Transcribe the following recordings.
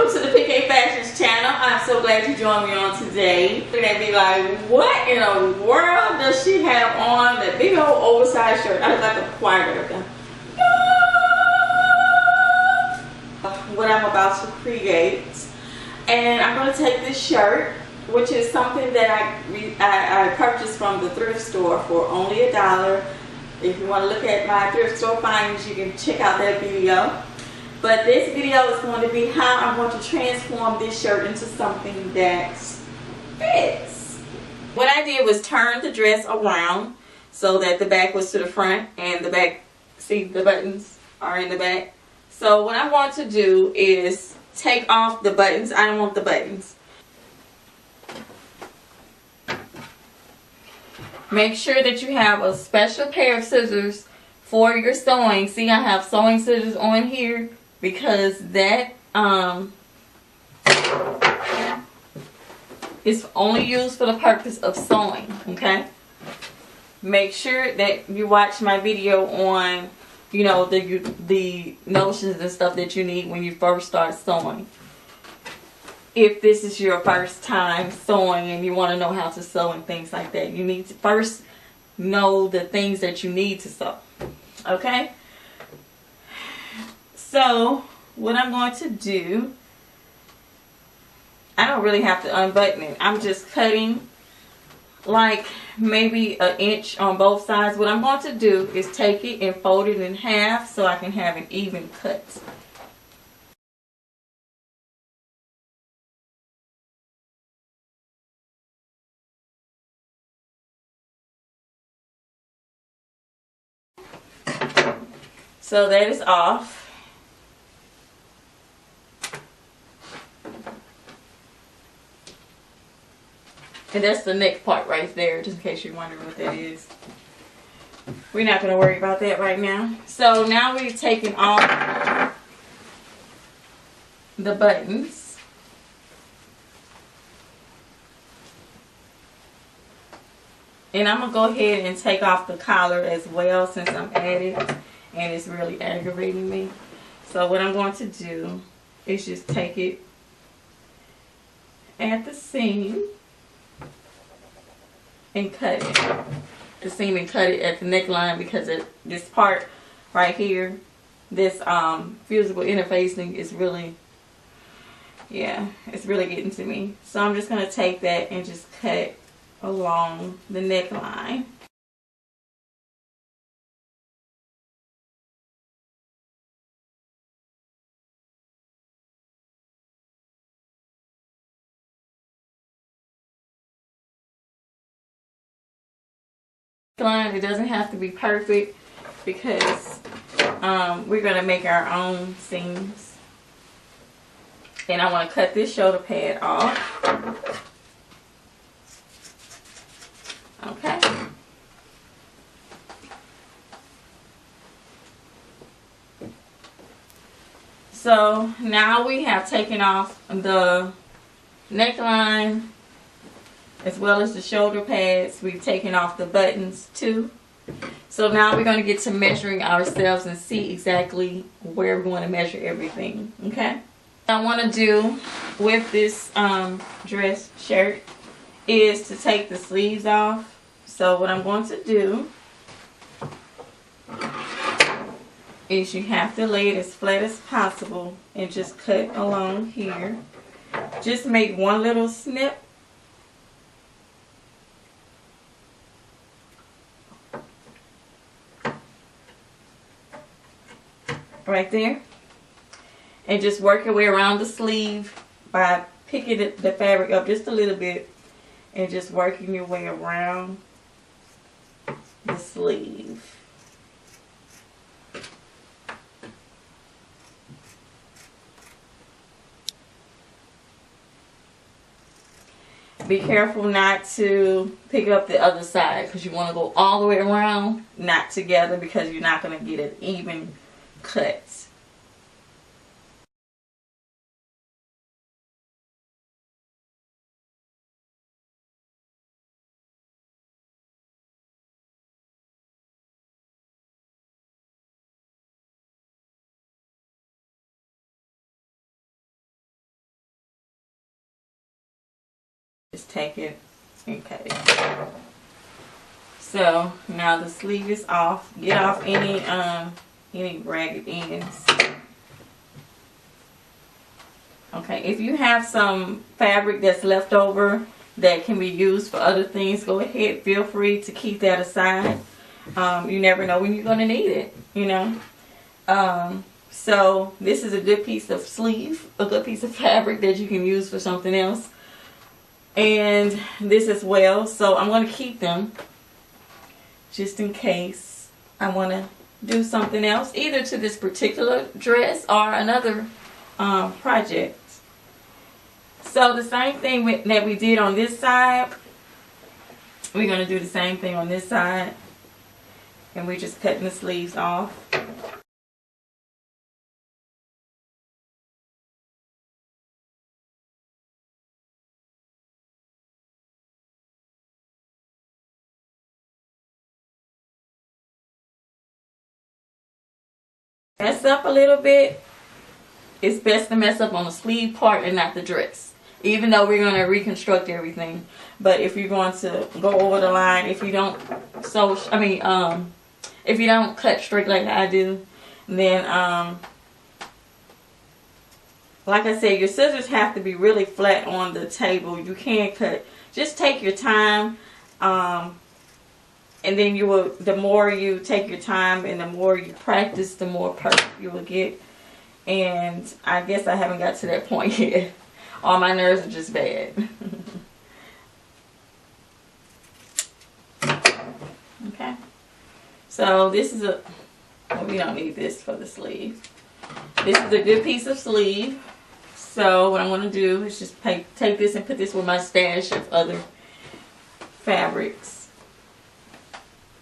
welcome to the PK Fashions channel. I'm so glad you joined me on today. You're gonna be like, what in the world does she have on? That big old oversized shirt. I look like a choir girl. What I'm about to create, and I'm going to take this shirt, which is something that I purchased from the thrift store for only $1. If you want to look at my thrift store finds, you can check out that video. But this video is going to be how I'm going to transform this shirt into something that fits. What I did was turn the dress around so that the back was to the front and the back, see, the buttons are in the back. So what I'm going to do is take off the buttons. I don't want the buttons. Make sure that you have a special pair of scissors for your sewing. See, I have sewing scissors on here because that is only used for the purpose of sewing, okay? Make sure that you watch my video on, you know, the notions and stuff that you need when you first start sewing. If this is your first time sewing and you want to know how to sew and things like that, you need to first know the things that you need to sew. Okay? So, what I'm going to do, I don't really have to unbutton it. I'm just cutting like maybe an inch on both sides. What I'm going to do is take it and fold it in half so I can have an even cut. So that is off. And that's the neck part right there, just in case you're wondering what that is. We're not going to worry about that right now. So now we've taken off the buttons. And I'm going to go ahead and take off the collar as well since I'm at it and it's really aggravating me. So what I'm going to do is just take it at the seam and cut it. The seam and cut it at the neckline because this part right here, this fusible interfacing is really, yeah, it's really getting to me. So I'm just going to take that and just cut along the neckline. It doesn't have to be perfect because we're going to make our own seams. And I want to cut this shoulder pad off. Okay. So now we have taken off the neckline as well as the shoulder pads. We've taken off the buttons too. So now we're going to get to measuring ourselves and see exactly where we're going to measure everything. Okay. What I want to do with this dress shirt is to take the sleeves off. So what I'm going to do is you have to lay it as flat as possible and just cut along here. Just make one little snip. Right there. And just work your way around the sleeve by picking the fabric up just a little bit and just working your way around the sleeve. Be careful not to pick up the other side because you want to go all the way around, not together, because you're not going to get an even cut. Just take it and cut it. So now the sleeve is off. Get off any ragged ends. Okay, if you have some fabric that's left over that can be used for other things, go ahead, feel free to keep that aside. You never know when you're going to need it, you know. So this is a good piece of sleeve, a good piece of fabric that you can use for something else. And this as well. So I'm going to keep them just in case I want to do something else, either to this particular dress or another project. So the same thing that we did on this side, we're going to do the same thing on this side. And we're just cutting the sleeves off. Mess up a little bit. It's best to mess up on the sleeve part and not the dress, even though we're going to reconstruct everything. But if you're going to go over the line, if you don't if you don't cut straight like I do, then like I said, your scissors have to be really flat on the table. You can't cut. Just take your time, and then you will, the more you take your time and the more you practice, the more perfect you will get. And I guess I haven't got to that point yet. All my nerves are just bad. Okay. So this is a, well, we don't need this for the sleeve. This is a good piece of sleeve. So what I'm going to do is just take this and put this with my stash of other fabrics.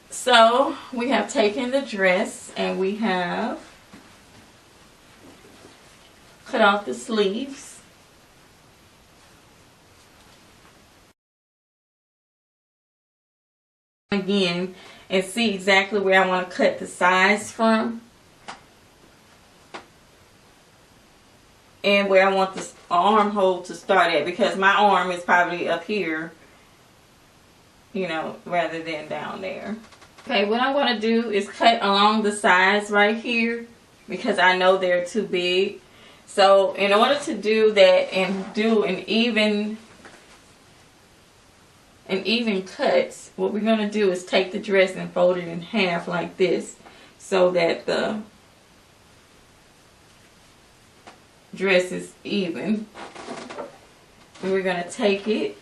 So we have taken the dress and we have cut off the sleeves. Again, and see exactly where I want to cut the size from. And where I want the armhole to start at, because my arm is probably up here, you know, rather than down there. Okay, what I'm going to do is cut along the sides right here because I know they're too big. So in order to do that and do an even cut, what we're going to do is take the dress and fold it in half like this so that the dress is even. And we're going to take it,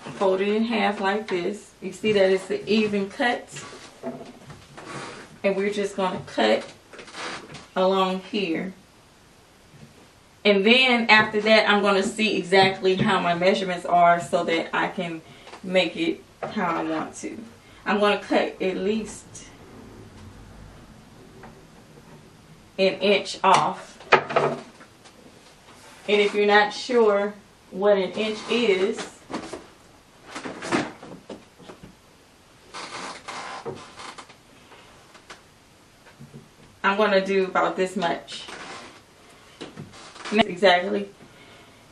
fold it in half like this. You see that it's an even cut. And we're just going to cut along here. And then after that, I'm going to see exactly how my measurements are so that I can make it how I want to. I'm going to cut at least an inch off. And if you're not sure what an inch is, I'm going to do about this much. Exactly.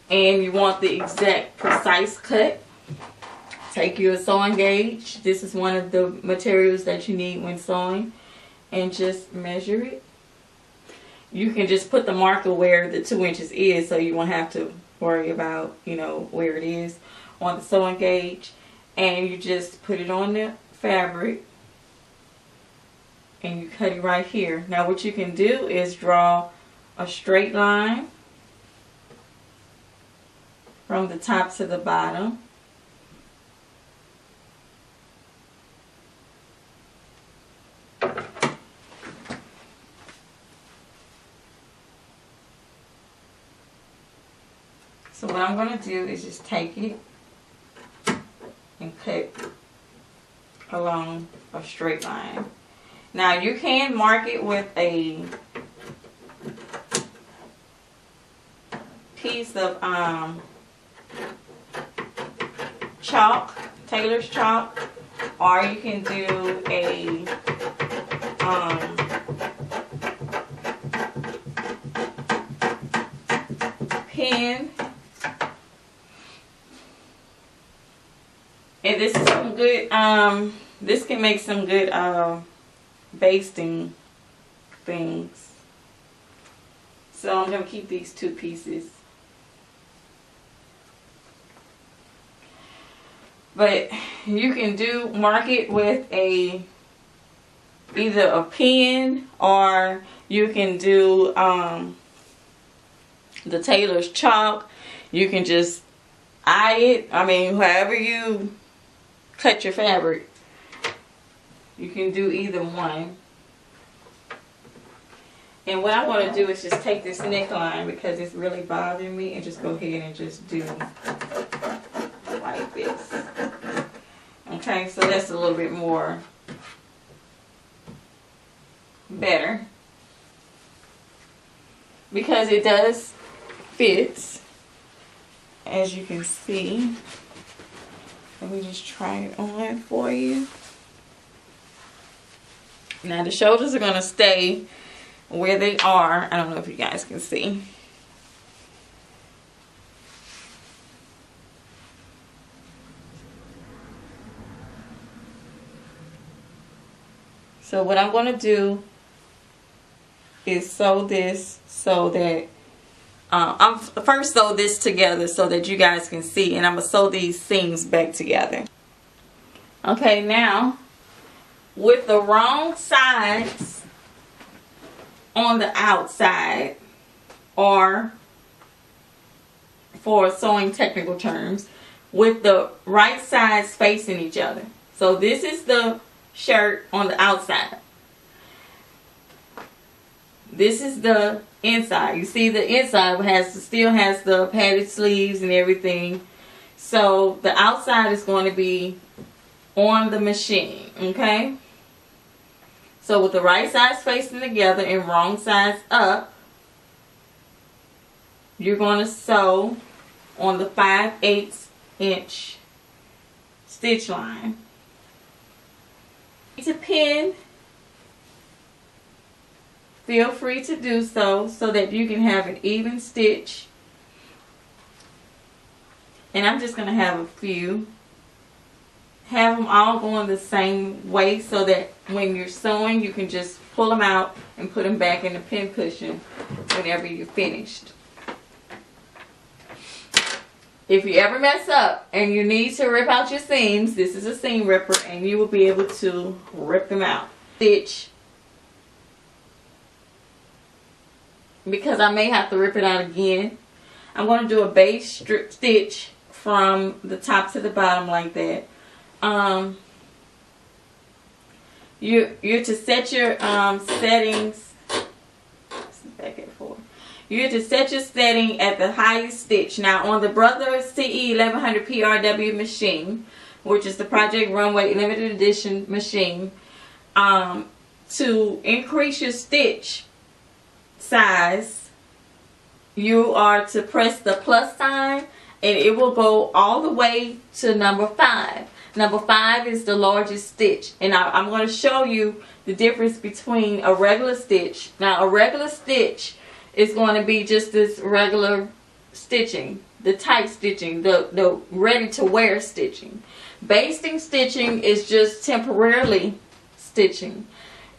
And you want the exact precise cut. Take your sewing gauge. This is one of the materials that you need when sewing. And just measure it. You can just put the marker where the 2 inches is, so you won't have to worry about, you know, where it is on the sewing gauge. And you just put it on the fabric and you cut it right here. Now what you can do is draw a straight line from the top to the bottom. So what I'm going to do is just take it and cut along a straight line. Now you can mark it with a piece of chalk, tailor's chalk, or you can do a pen. And this is some good, this can make some good basting things. So I'm going to keep these 2 pieces. But you can mark it with either a pen, or you can do the tailor's chalk. You can just eye it. I mean, however you cut your fabric, you can do either one. And what I'm going to do is just take this neckline, because it's really bothering me, and just go ahead and just do like this. Okay, so that's a little bit more better, because it does fit, as you can see. Let me just try it on for you. Now the shoulders are going to stay where they are. I don't know if you guys can see. So what I'm going to do is sew this so that I'm first sew this together so that you guys can see, and I'm going to sew these seams back together. Okay, now with the wrong sides on the outside, or for sewing technical terms, with the right sides facing each other. So this is the shirt on the outside. This is the inside. You see the inside still has the padded sleeves and everything. So the outside is going to be on the machine, okay? So with the right sides facing together and wrong sides up, you're going to sew on the 5/8 inch stitch line. To pin, feel free to do so that you can have an even stitch. And I'm just going to have a few. Have them all going the same way so that when you're sewing, you can just pull them out and put them back in the pin cushion whenever you're finished. If you ever mess up and you need to rip out your seams, this is a seam ripper and you will be able to rip them out. Stitch, because I may have to rip it out again. I'm going to do a base strip stitch from the top to the bottom like that. You're to set your settings. Back at 4. You're to set your setting at the highest stitch. Now on the Brother CE 1100 PRW machine, which is the Project Runway limited edition machine, to increase your stitch size, you are to press the plus sign and it will go all the way to number 5. Number 5 is the largest stitch, and I'm going to show you the difference between a regular stitch. Now a regular stitch is going to be just this regular stitching, the tight stitching, the ready to wear stitching. Basting stitching is just temporarily stitching.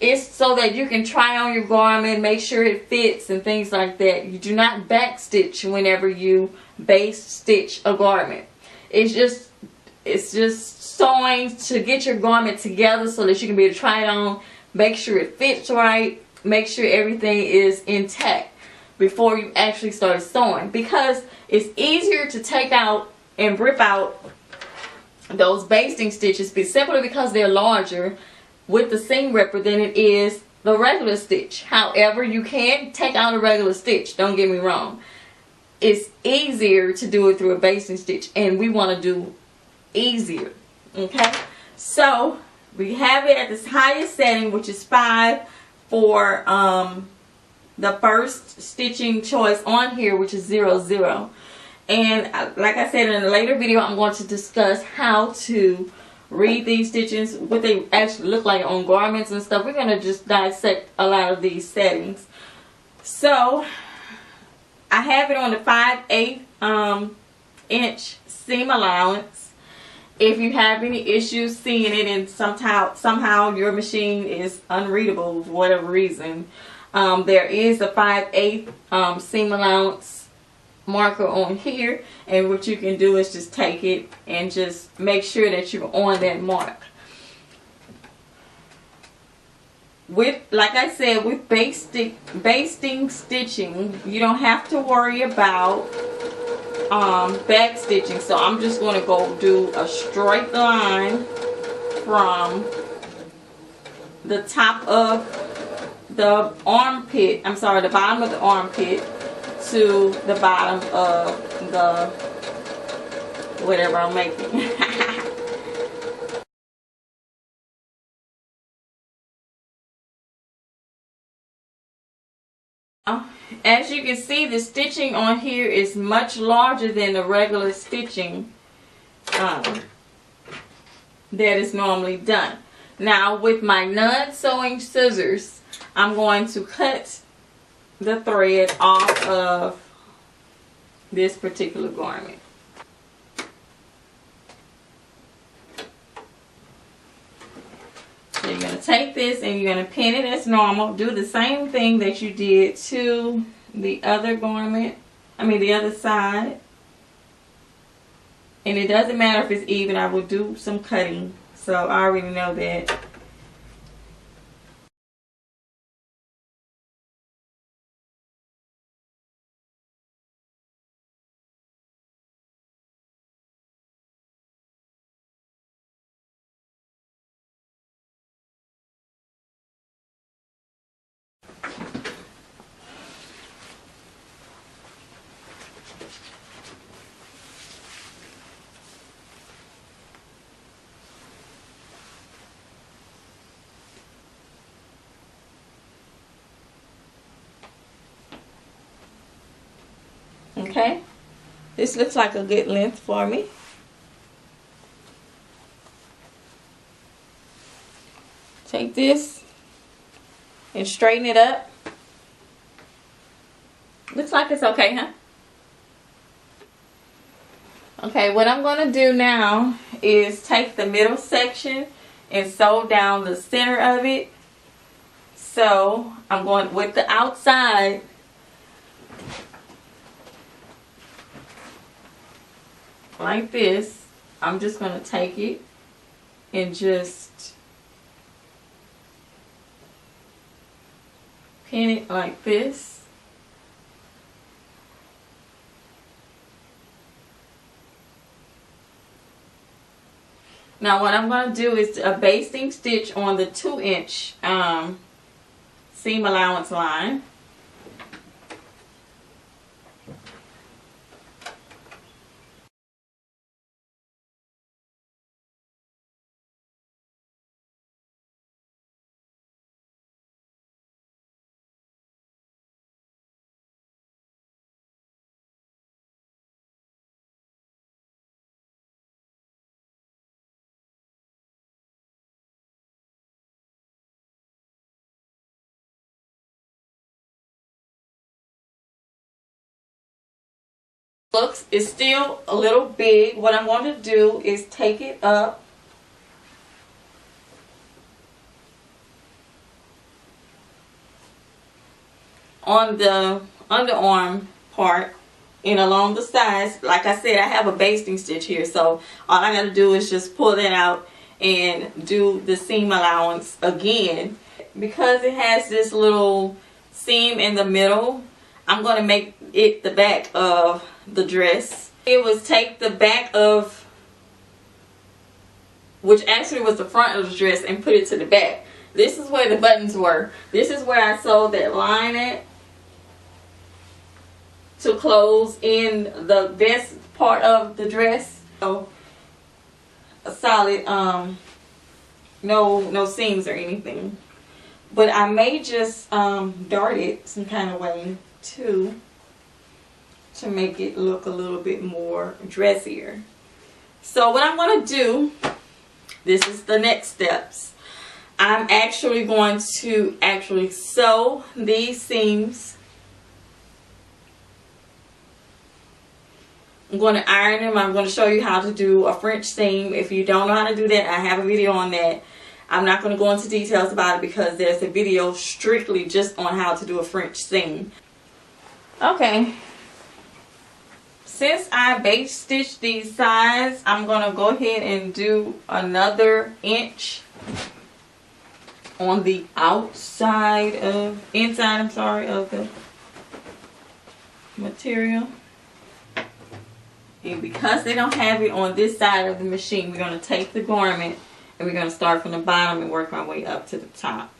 It's so that you can try on your garment, make sure it fits and things like that. You do not back stitch whenever you base stitch a garment. It's just sewing to get your garment together so that you can be able to try it on, make sure it fits right, make sure everything is intact before you actually start sewing, because it's easier to take out and rip out those basting stitches simply because they're larger with the seam ripper than it is the regular stitch. However, you can take out a regular stitch, don't get me wrong. It's easier to do it through a basting stitch, and we want to do easier. Okay, so we have it at this highest setting, which is 5 for the first stitching choice on here, which is 0, 0. And like I said, in a later video, I'm going to discuss how to read these stitches, what they actually look like on garments and stuff. We're going to just dissect a lot of these settings. So I have it on the 5/8 inch seam allowance, If you have any issues seeing it and somehow your machine is unreadable for whatever reason, there is a 5/8 seam allowance marker on here, and what you can do is just take it and just make sure that you're on that mark. With, like I said, with basting stitching, you don't have to worry about back stitching. So I'm just going to go do a straight line from the top of the armpit, I'm sorry, the bottom of the armpit to the bottom of the whatever I'm making. As you can see, the stitching on here is much larger than the regular stitching that is normally done. Now with my non-sewing scissors, I'm going to cut the thread off of this particular garment. So you're going to take this and you're going to pin it as normal. Do the same thing that you did to the other garment, the other side. And it doesn't matter if it's even, I will do some cutting. So I already know that. Okay, this looks like a good length for me. Take this and straighten it up. Looks like it's okay, huh? Okay, what I'm going to do now is take the middle section and sew down the center of it. So I'm going with the outside. Like this. I'm just going to take it and just pin it like this. Now what I'm going to do is a basting stitch on the 2-inch seam allowance line. Looks is still a little big. What I'm going to do is take it up on the underarm part and along the sides. Like I said, I have a basting stitch here, so all I got to do is just pull that out and do the seam allowance again. Because it has this little seam in the middle, I'm going to make it the back of the dress. It was take the back of, which actually was the front of the dress, and put it to the back. This is where the buttons were. This is where I sewed that line at to close in the vest part of the dress. So a solid, no seams or anything. But I may just dart it some kind of way too, to make it look a little bit more dressier. So what I'm going to do, this is the next steps. I'm actually going to sew these seams I'm going to iron them. I'm going to show you how to do a French seam. If you don't know how to do that, I have a video on that. I'm not going to go into details about it because there's a video strictly just on how to do a French seam. Okay. Since I base stitched these sides, I'm going to go ahead and do another inch on the inside of the material. And because they don't have it on this side of the machine, we're going to take the garment and we're going to start from the bottom and work our way up to the top.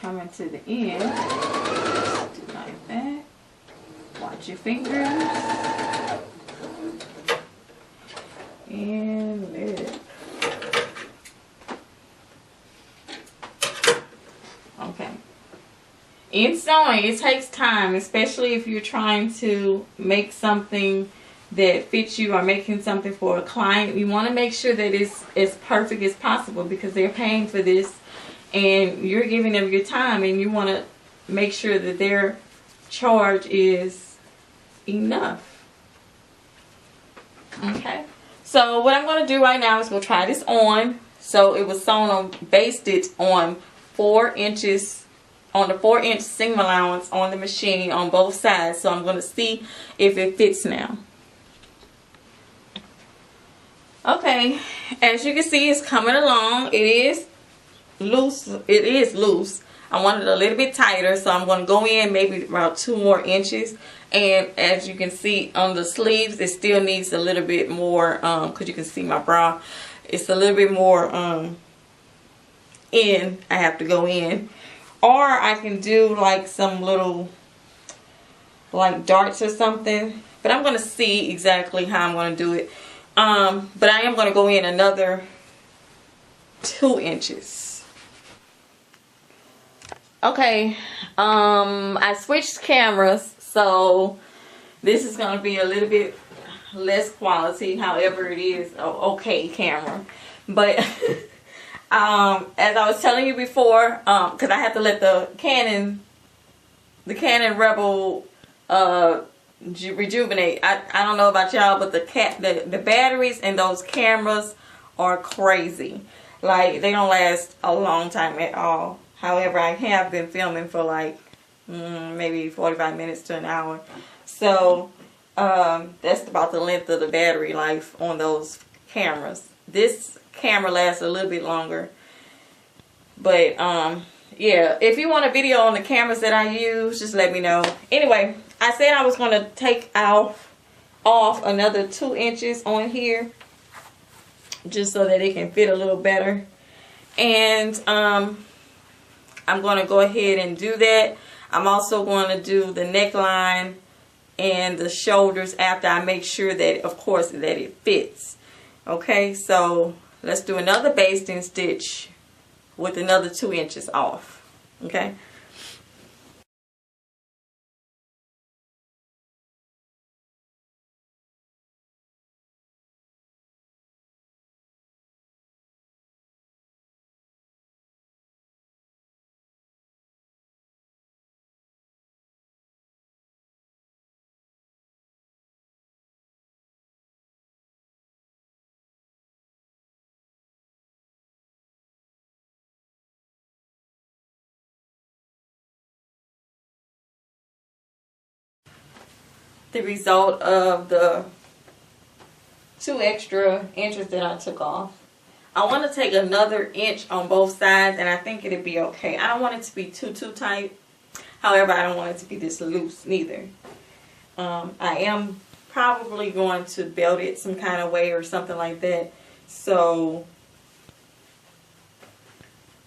Coming to the end, just do like that. Watch your fingers and let it. Okay. In sewing, it takes time, especially if you're trying to make something that fits you or making something for a client. You want to make sure that it's as perfect as possible because they're paying for this. And you're giving them your time and you want to make sure that their charge is enough. Okay. So what I'm going to do right now is go try this on. So it was sewn on, basted on 4 inches, on the 4-inch seam allowance on the machine on both sides. So I'm going to see if it fits now. Okay. As you can see, it's coming along. It is loose. It is loose. I want it a little bit tighter, so I'm going to go in maybe about 2 more inches. And as you can see on the sleeves, it still needs a little bit more, because you can see my bra, it's a little bit more in. I have to go in, or I can do like some little like darts or something, but I'm going to see exactly how I'm going to do it. But I am going to go in another 2 inches. Okay, I switched cameras, so this is going to be a little bit less quality. However, it is an okay camera. But as I was telling you before, because I have to let the Canon Rebel rejuvenate. I don't know about y'all, but the batteries in those cameras are crazy. Like, they don't last a long time at all. However, I have been filming for like maybe 45 minutes to an hour. So that's about the length of the battery life on those cameras. This camera lasts a little bit longer. But yeah, if you want a video on the cameras that I use, just let me know. Anyway, I said I was going to take off another 2 inches on here, just so that it can fit a little better. And I'm going to go ahead and do that. I'm also going to do the neckline and the shoulders after I make sure that, of course, that it fits. Okay, so let's do another basting stitch with another 2 inches off. Okay. The result of the 2 extra inches that I took off. I want to take another inch on both sides, and I think it'll be okay. I don't want it to be too tight. However, I don't want it to be this loose neither. I am probably going to belt it some kind of way or something like that. So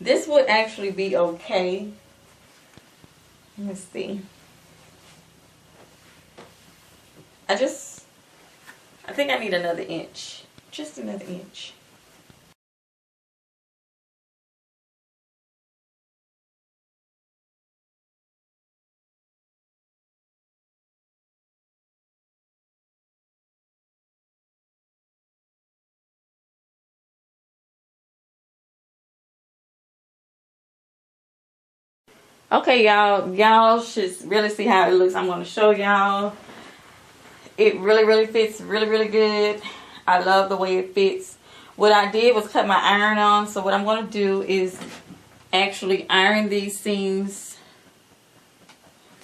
this would actually be okay. Let's see. I think I need another inch. Just another inch. Okay, y'all should really see how it looks. I'm going to show y'all. It really fits really good. I love the way it fits. What I did was cut my iron on, so what I'm going to do is actually iron these seams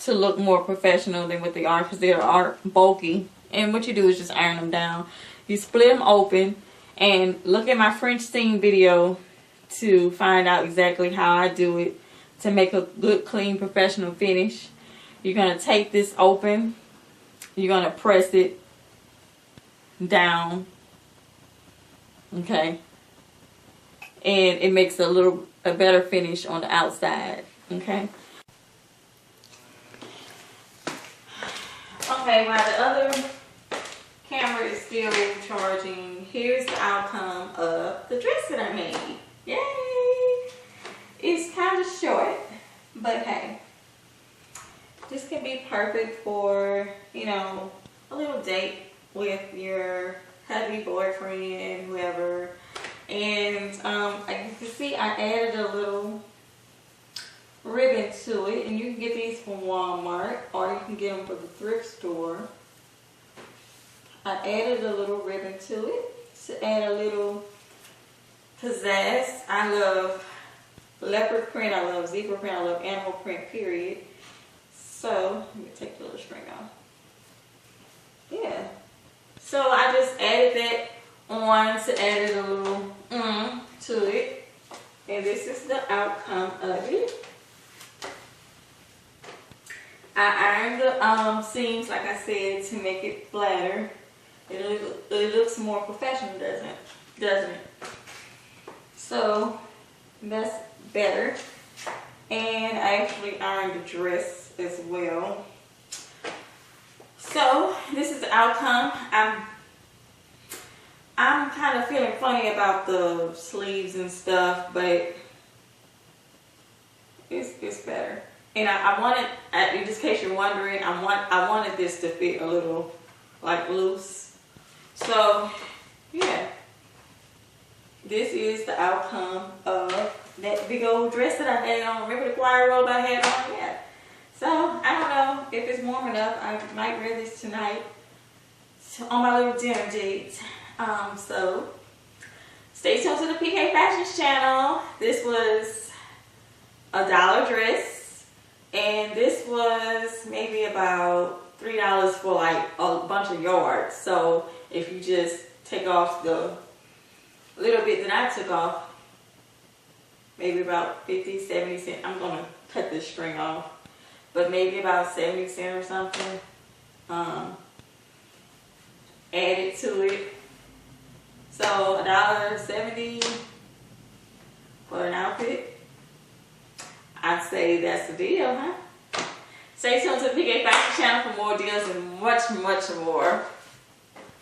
to look more professional than what they are, because they are bulky. And what you do is just iron them down. You split them open and look at my French seam video to find out exactly how I do it to make a good, clean, professional finish. You're going to take this open. You're going to press it down. Okay. And it makes a better finish on the outside. Okay. Okay, while the other camera is still charging, here's the outcome of the dress that I made. Yay! It's kind of short, but hey, this could be perfect for, you know, a little date with your hubby, boyfriend, whoever. And as you can see, I added a little ribbon to it, and you can get these from Walmart or you can get them from the thrift store. I added a little ribbon to it to add a little pizzazz. I love leopard print, I love zebra print, I love animal print, period. So let me take the little string off. Yeah, so I just added that on to add a little to it, and this is the outcome of it. I ironed the seams, like I said, to make it flatter. It looks more professional, doesn't it? So that's better. And I actually ironed the dress as well. So this is the outcome. I'm kind of feeling funny about the sleeves and stuff, but it's better. And I wanted, in just case you're wondering, I wanted this to fit a little like loose. So yeah, this is the outcome of that big old dress that I had on. Remember the choir robe I had on? Yeah. So I don't know if it's warm enough. I might wear this tonight on my little dinner date. So stay tuned to the PK Fashions channel. This was $1 dress. And this was maybe about $3 for like a bunch of yards. So if you just take off the little bit that I took off, maybe about 50, 70 cents. I'm going to cut this string off. But maybe about 70 cents or something. Added to it. So $1.70 for an outfit. I'd say that's the deal, huh? Stay tuned to the PK Fashion channel for more deals and much more.